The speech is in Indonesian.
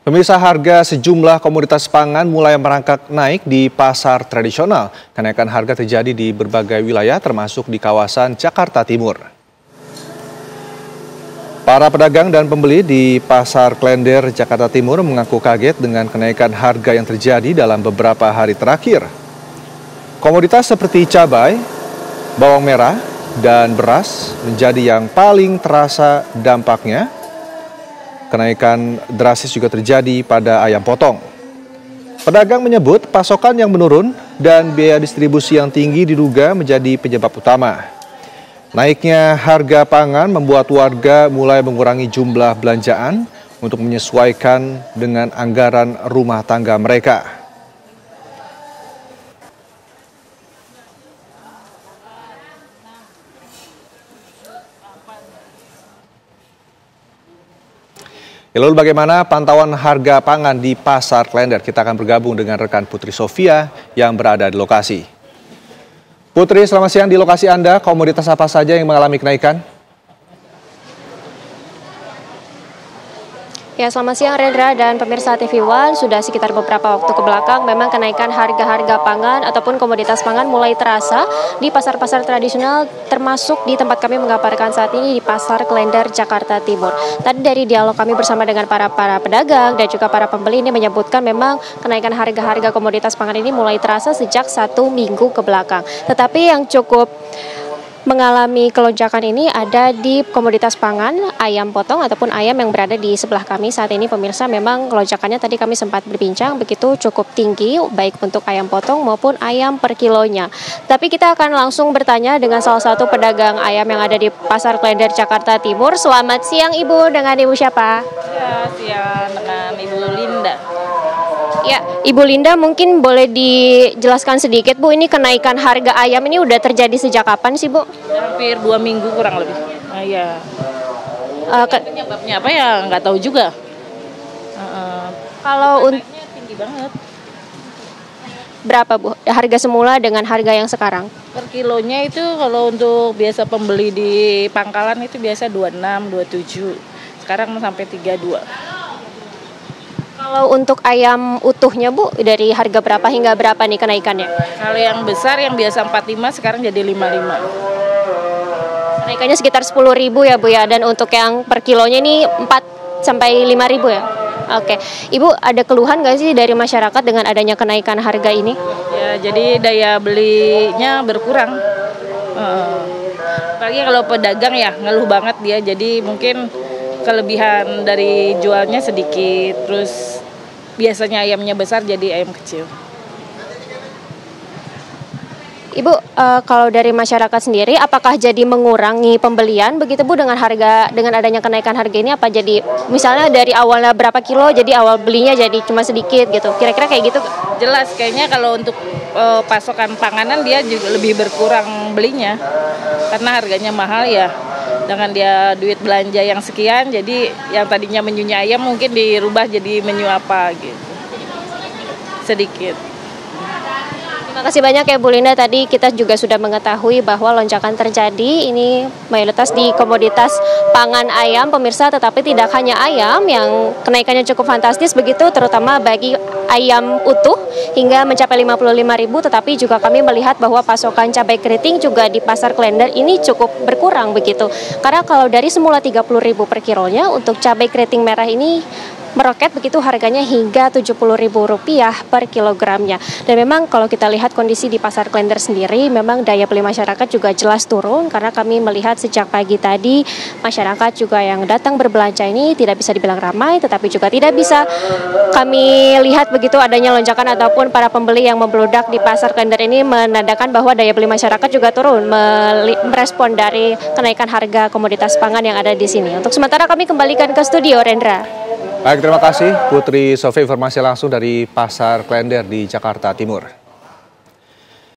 Pemirsa, harga sejumlah komoditas pangan mulai merangkak naik di pasar tradisional. Kenaikan harga terjadi di berbagai wilayah termasuk di kawasan Jakarta Timur. Para pedagang dan pembeli di Pasar Klender, Jakarta Timur mengaku kaget dengan kenaikan harga yang terjadi dalam beberapa hari terakhir. Komoditas seperti cabai, bawang merah, dan beras menjadi yang paling terasa dampaknya. Kenaikan drastis juga terjadi pada ayam potong. Pedagang menyebut pasokan yang menurun dan biaya distribusi yang tinggi diduga menjadi penyebab utama. Naiknya harga pangan membuat warga mulai mengurangi jumlah belanjaan untuk menyesuaikan dengan anggaran rumah tangga mereka. Lalu bagaimana pantauan harga pangan di Pasar Klender? Kita akan bergabung dengan rekan Putri Sofia yang berada di lokasi. Putri, selamat siang. Di lokasi Anda, komoditas apa saja yang mengalami kenaikan? Ya, selamat siang Rendra dan pemirsa TV One. Sudah sekitar beberapa waktu ke belakang memang kenaikan harga-harga pangan ataupun komoditas pangan mulai terasa di pasar-pasar tradisional, termasuk di tempat kami mengabarkan saat ini di Pasar Klender, Jakarta Timur. Tadi dari dialog kami bersama dengan para pedagang dan juga para pembeli ini menyebutkan memang kenaikan harga-harga komoditas pangan ini mulai terasa sejak 1 minggu ke belakang. Tetapi yang cukup mengalami kelonjakan ini ada di komoditas pangan, ayam potong ataupun ayam yang berada di sebelah kami saat ini. Pemirsa, memang kelonjakannya tadi kami sempat berbincang begitu cukup tinggi baik untuk ayam potong maupun ayam per kilonya. Tapi kita akan langsung bertanya dengan salah satu pedagang ayam yang ada di Pasar Klender, Jakarta Timur. Selamat siang Ibu, dengan Ibu siapa? Ya, siang dengan Ibu Linda. Ya, Ibu Linda, mungkin boleh dijelaskan sedikit Bu, ini kenaikan harga ayam ini udah terjadi sejak kapan sih Bu? Hampir 2 minggu kurang lebih. Nah, ya. Penyebabnya apa ya nggak tahu juga. Kalau Naiknya tinggi banget. berapa Bu harga semula dengan harga yang sekarang? Per kilonya itu kalau untuk biasa pembeli di pangkalan itu biasa 26, 27. Sekarang sampai 32. Kalau untuk ayam utuhnya Bu, dari harga berapa hingga berapa nih kenaikannya? Kalau yang besar yang biasa 45 sekarang jadi 55. Kenaikannya sekitar 10.000 ya Bu ya, dan untuk yang per kilonya ini 4 sampai 5.000 ya? Oke, Ibu ada keluhan nggak sih dari masyarakat dengan adanya kenaikan harga ini? Ya, jadi daya belinya berkurang. Apalagi kalau pedagang ya ngeluh banget dia, jadi mungkin kelebihan dari jualnya sedikit, terus biasanya ayamnya besar jadi ayam kecil. Ibu, kalau dari masyarakat sendiri, apakah jadi mengurangi pembelian begitu Bu dengan adanya kenaikan harga ini? Apa jadi misalnya dari awalnya berapa kilo, jadi awal belinya jadi cuma sedikit gitu? Kira-kira kayak gitu? Jelas kayaknya kalau untuk pasokan panganan dia juga lebih berkurang belinya karena harganya mahal ya. Dengan dia duit belanja yang sekian, jadi yang tadinya menyunya ayam mungkin dirubah jadi menyu apa gitu. Sedikit. Terima kasih banyak ya Bu Linda. Tadi kita juga sudah mengetahui bahwa lonjakan terjadi ini mayoritas di komoditas pangan ayam pemirsa, tetapi tidak hanya ayam yang kenaikannya cukup fantastis begitu, terutama bagi ayam utuh hingga mencapai 55.000, tetapi juga kami melihat bahwa pasokan cabai keriting juga di Pasar Klender ini cukup berkurang begitu. Karena kalau dari semula 30.000 per kilonya, untuk cabai keriting merah ini meroket begitu harganya hingga Rp70.000 per kilogramnya. Dan memang kalau kita lihat kondisi di Pasar Klender sendiri, memang daya beli masyarakat juga jelas turun karena kami melihat sejak pagi tadi masyarakat juga yang datang berbelanja ini tidak bisa dibilang ramai, tetapi juga tidak bisa kami lihat begitu adanya lonjakan ataupun para pembeli yang membludak di Pasar Klender ini menandakan bahwa daya beli masyarakat juga turun merespon dari kenaikan harga komoditas pangan yang ada di sini. Untuk sementara kami kembalikan ke studio, Rendra. Baik, terima kasih Putri Sofia, informasi langsung dari Pasar Klender di Jakarta Timur.